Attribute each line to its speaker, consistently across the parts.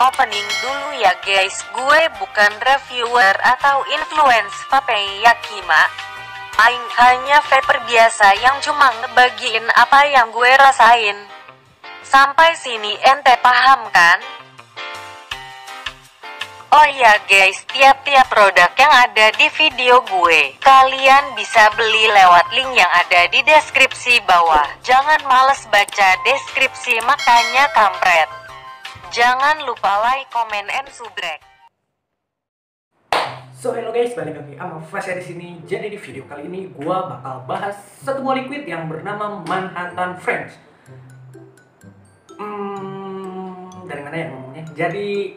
Speaker 1: Opening dulu ya guys, gue bukan reviewer atau influence Pape Yakima. Aing hanya vapor biasa yang cuma ngebagiin apa yang gue rasain. Sampai sini ente paham kan? Oh iya guys, tiap-tiap produk yang ada di video gue, kalian bisa beli lewat link yang ada di deskripsi bawah. Jangan males baca deskripsi makanya kampret. Jangan lupa like, comment, and subscribe.
Speaker 2: So hello guys, balik lagi sama Fasya di sini. Jadi di video kali ini gua bakal bahas satu buah liquid yang bernama Manhattan French. Dari mana ya ngomongnya? Jadi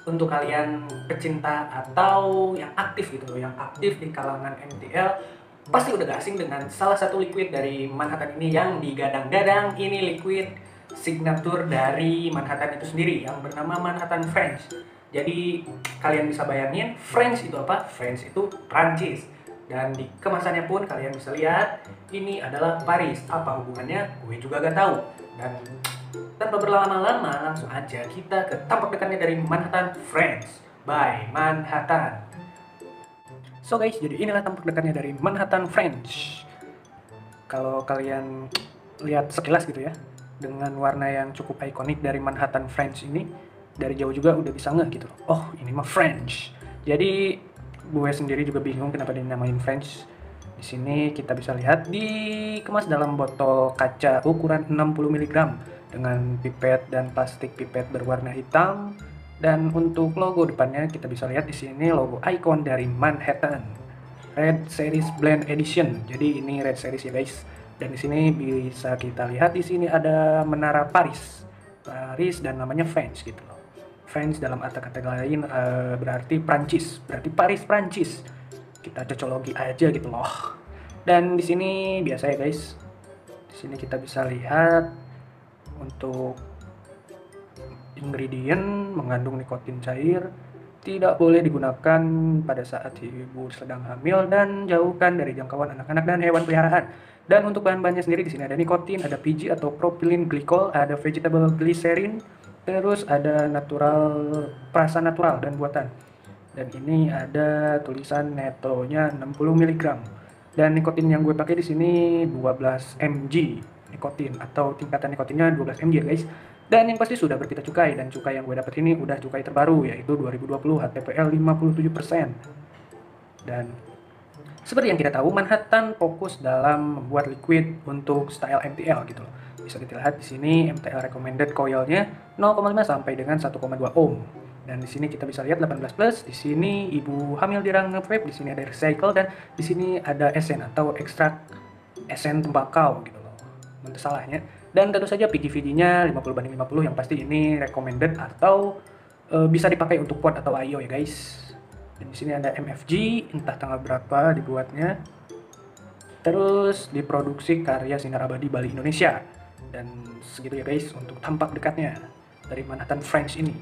Speaker 2: untuk kalian pecinta atau yang aktif gitu loh, yang aktif di kalangan MTL, pasti udah gak asing dengan salah satu liquid dari Manhattan ini yang digadang-gadang ini liquid signature dari Manhattan itu sendiri yang bernama Manhattan French. Jadi kalian bisa bayangin French itu apa? French itu Prancis. Dan di kemasannya pun kalian bisa lihat ini adalah Paris. Apa hubungannya? Gue juga gak tahu. Dan tanpa berlama-lama langsung aja kita ke tampak dekatnya dari Manhattan French by Manhattan. So guys, jadi inilah tampak dekatnya dari Manhattan French. Kalau kalian lihat sekilas gitu ya, dengan warna yang cukup ikonik dari Manhattan French ini, dari jauh juga udah bisa ngeh gitu. Oh, ini mah French. Jadi gue sendiri juga bingung kenapa dinamain French. Di sini kita bisa lihat dikemas dalam botol kaca ukuran 60 mg dengan pipet dan plastik pipet berwarna hitam. Dan untuk logo depannya kita bisa lihat di sini logo icon dari Manhattan Red Series Blend Edition. Jadi ini Red Series ya guys. Dan di sini bisa kita lihat di sini ada menara Paris dan namanya French gitu loh. French dalam kata-kata lain berarti Prancis, berarti Paris Prancis. Kita cocologi aja gitu loh. Dan di sini biasa ya guys. Di sini kita bisa lihat untuk ingredient mengandung nikotin cair, tidak boleh digunakan pada saat ibu sedang hamil dan jauhkan dari jangkauan anak-anak dan hewan peliharaan. Dan untuk bahan-bahannya sendiri di sini ada nikotin, ada PG atau propylene glycol, ada vegetable glycerin, terus ada perasa natural dan buatan. Dan ini ada tulisan netonya 60 mg. Dan nikotin yang gue pakai di sini 12 mg nikotin atau tingkatan nikotinnya 12 mg guys. Dan yang pasti sudah berpita cukai, dan cukai yang gue dapat ini udah cukai terbaru yaitu 2020 HTPL 57%. Dan seperti yang kita tahu, Manhattan fokus dalam membuat liquid untuk style MTL gitu loh. Bisa kita lihat di sini MTL recommended coilnya 0,5 sampai dengan 1,2 ohm. Dan di sini kita bisa lihat 18 plus. Di sini ibu hamil dirang vape, di sini ada recycle, dan di sini ada esen atau ekstrak esen tembakau gitu loh. Untuk salahnya. Dan tentu saja PGVD-nya 50/50, yang pasti ini recommended atau bisa dipakai untuk quad atau IO ya guys. Dan di sini ada MFG, entah tanggal berapa dibuatnya. Terus diproduksi karya Sinar Abadi Bali Indonesia. Dan segitu ya guys untuk tampak dekatnya dari Manhattan French ini.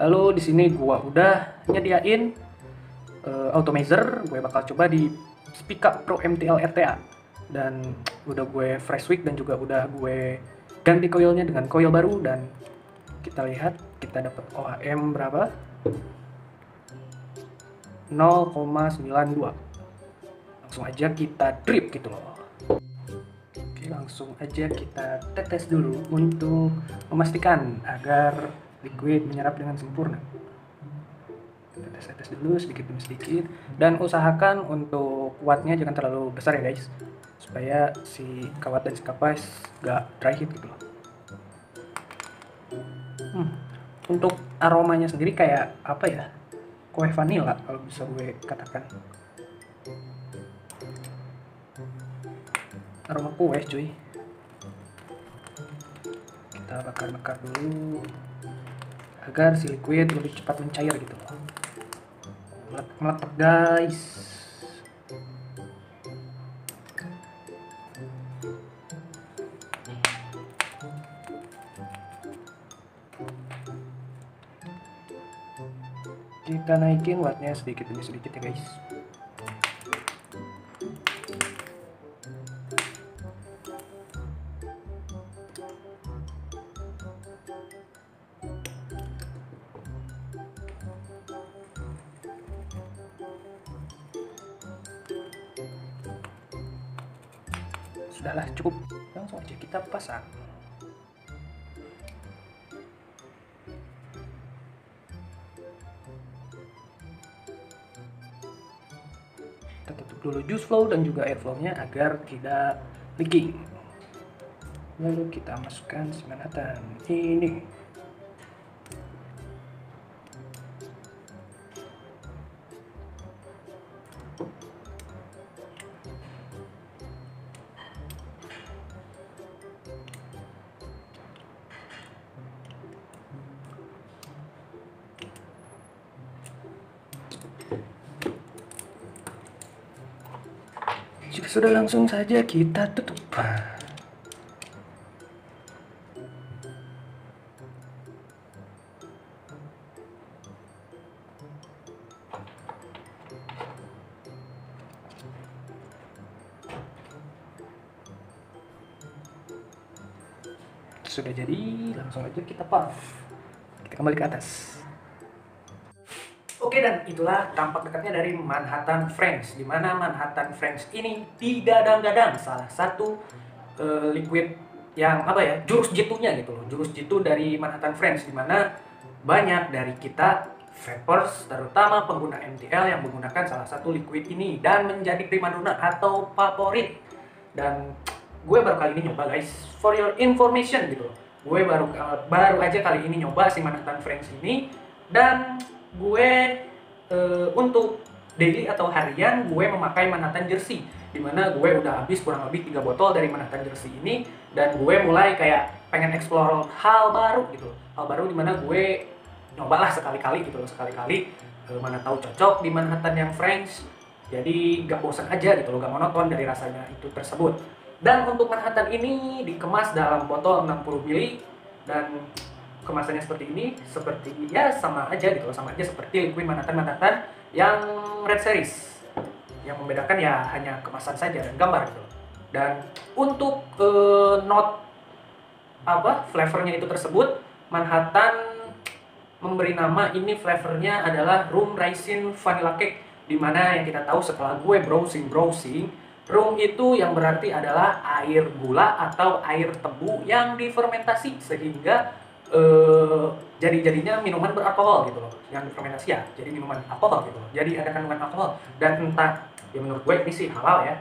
Speaker 2: Lalu di sini gua udah nyediain automizer, gue bakal coba di Speak Up Pro MTL RTA. Dan udah gue fresh wick dan juga udah gue ganti coilnya dengan coil baru, dan kita lihat kita dapat OHM berapa? 0,92. Langsung aja kita drip gitu loh. Oke, langsung aja kita tetes dulu untuk memastikan agar liquid menyerap dengan sempurna. Kita tes dulu sedikit demi sedikit, dan usahakan untuk wattnya jangan terlalu besar ya guys, supaya si kawat dan si kapas gak dry heat gitu loh. Untuk aromanya sendiri kayak apa ya, kue vanilla kalau bisa gue katakan. Aroma kue cuy. Kita bakar-bakar dulu agar si liquid lebih cepat mencair gitu loh. Meletak guys. Kita naikin wattnya sedikit demi sedikit ya guys. Sudahlah, cukup. Langsung aja kita pasang. Kita tutup dulu juice flow dan juga air flow-nya agar tidak leaking. Lalu kita masukkan si Manhattan ini. Jika sudah, langsung saja kita tutup. Sudah jadi, langsung aja kita puff. Kita kembali ke atas. Oke, dan itulah tampak dekatnya dari Manhattan French, di mana Manhattan French ini digadang-gadang salah satu liquid yang jurus jitunya gitu loh, jurus jitu dari Manhattan French, di mana banyak dari kita vapers, terutama pengguna MTL yang menggunakan salah satu liquid ini dan menjadi primadona atau favorit. Dan gue baru kali ini nyoba guys, for your information gitu loh, gue baru aja kali ini nyoba si Manhattan French ini, dan gue untuk daily atau harian gue memakai Manhattan Jersey, dimana gue udah habis kurang lebih 3 botol dari Manhattan Jersey ini, dan gue mulai kayak pengen explore hal baru gitu, hal baru dimana gue nyobalah sekali-kali gitu loh, sekali-kali mana tahu cocok di Manhattan yang French, jadi gak bosan aja gitu loh, gak monoton dari rasanya itu tersebut. Dan untuk Manhattan ini dikemas dalam botol 60 ml dan kemasannya seperti ini, seperti ya sama aja gitu loh, sama aja seperti liquid Manhattan yang Red Series. Yang membedakan ya hanya kemasan saja dan gambar gitu loh. Dan untuk note flavornya itu tersebut, Manhattan memberi nama ini flavornya adalah Rum Raisin Vanilla Cake, dimana yang kita tahu setelah gue browsing, rum itu yang berarti adalah air gula atau air tebu yang difermentasi sehingga jadinya minuman beralkohol gitu loh, yang difermentasi ya jadi minuman alkohol gitu loh, jadi ada kandungan alkohol. Dan entah ya, menurut gue ini sih halal ya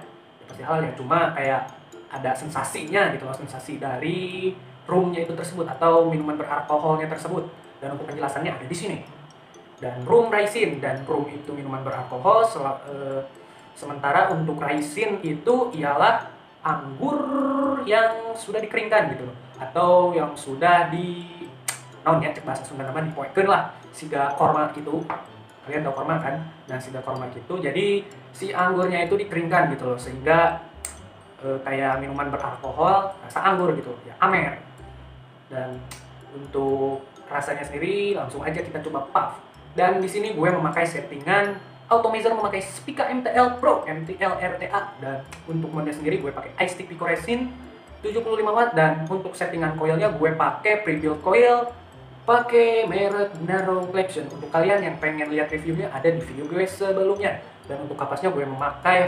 Speaker 2: pasti halal ya, cuma kayak ada sensasinya gitu loh, sensasi dari rumnya itu tersebut atau minuman beralkoholnya tersebut. Dan untuk penjelasannya ada di sini. Dan rum raisin, dan rum itu minuman beralkohol, sementara untuk raisin itu ialah anggur yang sudah dikeringkan gitu loh, atau yang sudah cek bahasa Sunda nama dipoekeun lah, siga korma gitu. Kalian tahu korma kan? Nah, siga korma gitu. Jadi si anggurnya itu dikeringkan gitu loh, sehingga kayak minuman beralkohol rasa anggur gitu ya, amer. Dan untuk rasanya sendiri langsung aja kita coba puff. Dan di sini gue memakai settingan Atomizer, memakai Spica MTL Pro MTL RTA, dan untuk mode sendiri gue pakai Ice Stick Pico Resin 75 watt, dan untuk settingan coilnya gue pakai pre-built coil pakai merek Narrow Collection. Untuk kalian yang pengen lihat reviewnya ada di video gue sebelumnya. Dan untuk kapasnya gue memakai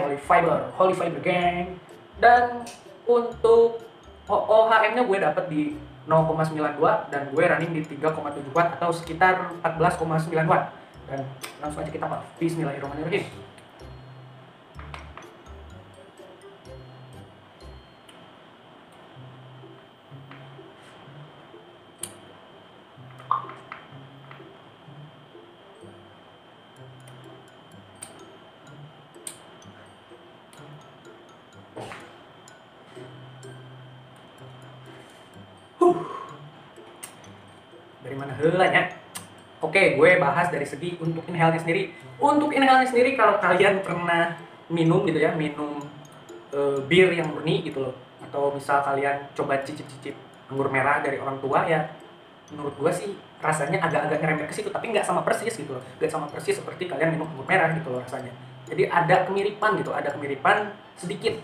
Speaker 2: Holy Fiber gang, dan untuk OHM nya gue dapat di 0,92 dan gue running di 3,7 watt atau sekitar 14,9 watt. Dan langsung aja kita puff. Bismillahirrahmanirrahim. Dari mana helanya? Oke, gue bahas dari segi untuk inhale-nya sendiri. Untuk inhale-nya sendiri, kalau kalian pernah minum gitu ya, minum bir yang murni gitu loh, atau misal kalian coba cicip-cicip anggur merah dari orang tua ya, menurut gue sih rasanya agak-agak nyerempet ke situ, tapi nggak sama persis gitu loh, nggak sama persis seperti kalian minum anggur merah gitu loh rasanya. Jadi ada kemiripan gitu, ada kemiripan sedikit,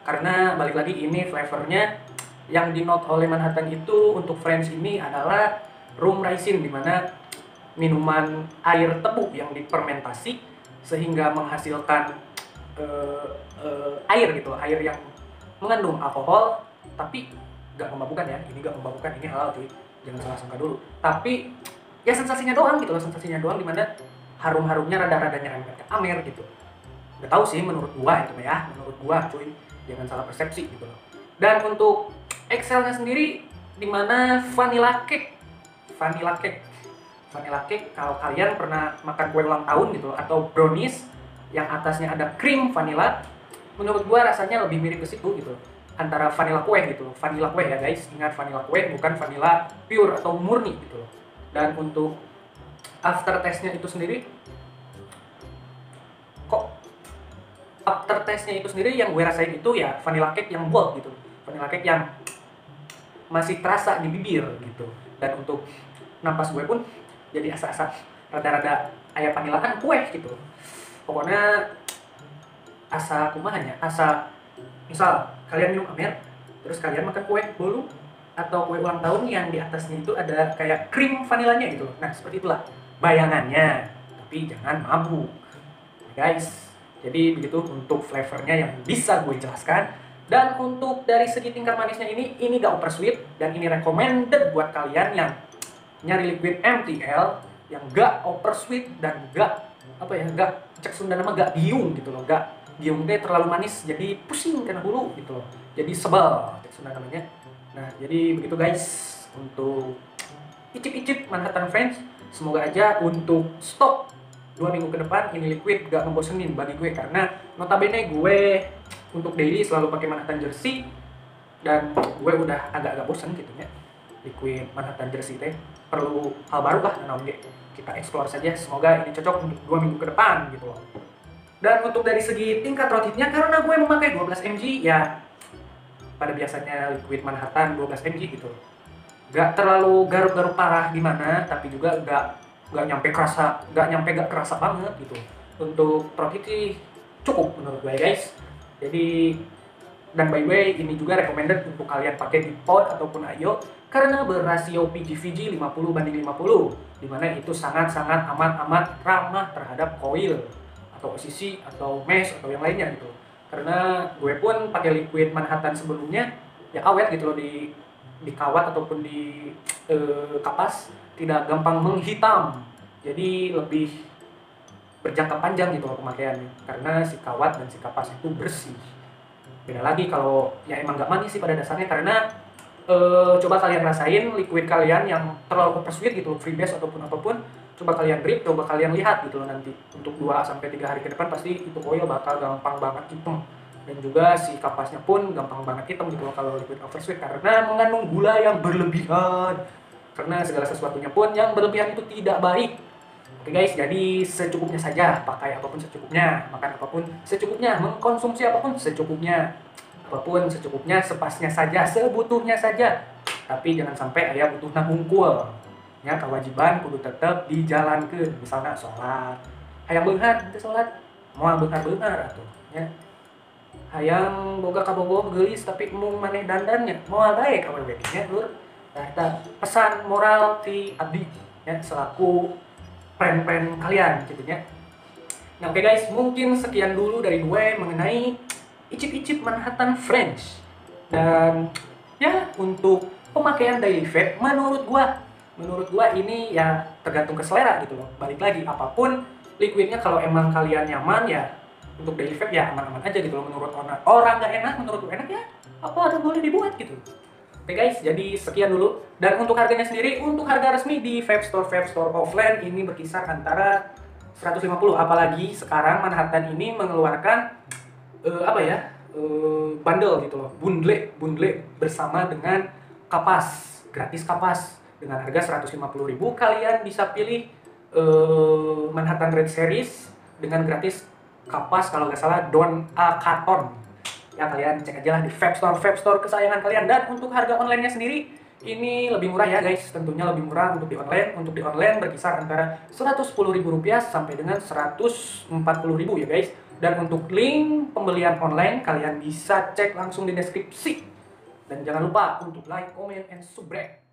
Speaker 2: karena balik lagi ini flavornya yang di note oleh Manhattan itu untuk French ini adalah rum raisin, dimana minuman air tebu yang difermentasi sehingga menghasilkan air gitu, air yang mengandung alkohol, tapi nggak memabukkan ya. Ini nggak memabukkan, ini halal cuy. Jangan salah sangka dulu. Tapi ya sensasinya doang gitu loh, sensasinya doang, dimana harum-harumnya rada-rada nyerempet ke Amer gitu. Gak tahu sih menurut gua itu ya, menurut gua cuy. Jangan salah persepsi gitu loh. Dan untuk Excelnya sendiri dimana vanilla cake. Vanilla cake. Vanilla cake kalau kalian pernah makan kue ulang tahun gitu atau brownies yang atasnya ada krim vanilla, menurut gua rasanya lebih mirip ke situ gitu. Antara vanilla kue gitu loh. Vanilla kue ya guys, ingat vanilla kue bukan vanilla pure atau murni gitu loh. Dan untuk aftertaste-nya itu sendiri, kok aftertaste-nya itu sendiri yang gue rasain itu ya vanilla cake yang bold gitu. Vanilla cake yang masih terasa di bibir gitu. Dan untuk napas gue pun jadi asa-asa rada-rada aya vanilaan kue gitu. Pokoknya asa kumahannya, asa misal kalian minum Amer, terus kalian makan kue bolu atau kue ulang tahun yang di atasnya itu ada kayak krim vanilanya gitu. Nah, seperti itulah bayangannya. Tapi jangan mabuk. Guys, jadi begitu untuk flavornya yang bisa gue jelaskan. Dan untuk dari segi tingkat manisnya ini gak over sweet, dan ini recommended buat kalian yang nyari liquid MTL yang gak over sweet dan gak cek Sunda nama gak giung gitu loh. Gak giung teh terlalu manis jadi pusing kena hulu gitu loh, jadi sebel cek Sunda namanya. Nah, jadi begitu guys untuk icip-icip Manhattan French. Semoga aja untuk stok 2 minggu ke depan ini liquid gak membosenin bagi gue, karena notabene gue untuk daily selalu pakai Manhattan Jersey dan gue udah agak-agak bosen gitu ya. Liquid Manhattan Jersey teh perlu hal baru lah, nah kita explore saja. Semoga ini cocok untuk 2 minggu ke depan gitu loh. Dan untuk dari segi tingkat rotitnya, karena gue memakai 12 mg ya, pada biasanya liquid Manhattan 12 mg gitu. Gak terlalu garuk-garuk parah gimana, tapi juga gak nyampe gak kerasa banget gitu. Untuk rotiti cukup menurut gue guys. Jadi, dan by the way ini juga recommended untuk kalian pakai di pot ataupun ayo, karena berasio PG/VG 50/50, dimana itu sangat-sangat amat ramah terhadap coil atau OCC atau mesh atau yang lainnya gitu. Karena gue pun pakai liquid Manhattan sebelumnya ya awet gitu loh di kawat ataupun di kapas, tidak gampang menghitam, jadi lebih berjangka panjang gitu loh pemakaiannya, karena si kawat dan si kapas itu bersih. Beda lagi kalau ya emang gak manis sih pada dasarnya, karena coba kalian rasain liquid kalian yang terlalu over sweet gitu, freebase ataupun apapun, coba kalian drip, coba kalian lihat gitu loh nanti untuk 2-3 hari ke depan pasti itu oil bakal gampang banget hitam, dan juga si kapasnya pun gampang banget hitam gitu loh kalau liquid over sweet, karena mengandung gula yang berlebihan. Karena segala sesuatunya pun yang berlebihan itu tidak baik. Oke guys, jadi secukupnya saja, pakai apapun secukupnya, makan apapun secukupnya, mengkonsumsi apapun secukupnya, apapun secukupnya, sepasnya saja, sebutuhnya saja. Tapi jangan sampai aya butuh nangungkul. Ya, kewajiban kudu tetap dijalankan. Misalnya sholat, hayang beunghar teu sholat, moal beunghar atuh. Ya. Hayang boga kabogoh geulis tapi mung maneh dandannya, moal bae ka awewe nya lur. Nah, pesan moral ti abdi ya selaku friend kalian gitu ya. Nah, oke guys, mungkin sekian dulu dari gue mengenai icip-icip Manhattan French. Dan ya untuk pemakaian daily vape menurut gua ini ya tergantung ke selera gitu loh. Balik lagi, apapun liquidnya kalau emang kalian nyaman ya untuk daily vape ya aman-aman aja gitu loh. Menurut orang nggak enak, menurut gue enak ya apa ada boleh dibuat gitu. Oke guys, jadi sekian dulu. Dan untuk harganya sendiri, untuk harga resmi di vape store offline ini berkisar antara 150. Apalagi sekarang Manhattan ini mengeluarkan bundle gitu loh, bundle bersama dengan kapas, gratis kapas dengan harga 150.000. Kalian bisa pilih Manhattan Red Series dengan gratis kapas kalau nggak salah Don A Carton. Ya kalian cek aja lah di vape store kesayangan kalian. Dan untuk harga online-nya sendiri ini lebih murah ya guys, tentunya lebih murah untuk di online. Untuk di online berkisar antara Rp110.000 sampai dengan Rp140.000 ya guys. Dan untuk link pembelian online kalian bisa cek langsung di deskripsi. Dan jangan lupa untuk like, comment, and subscribe.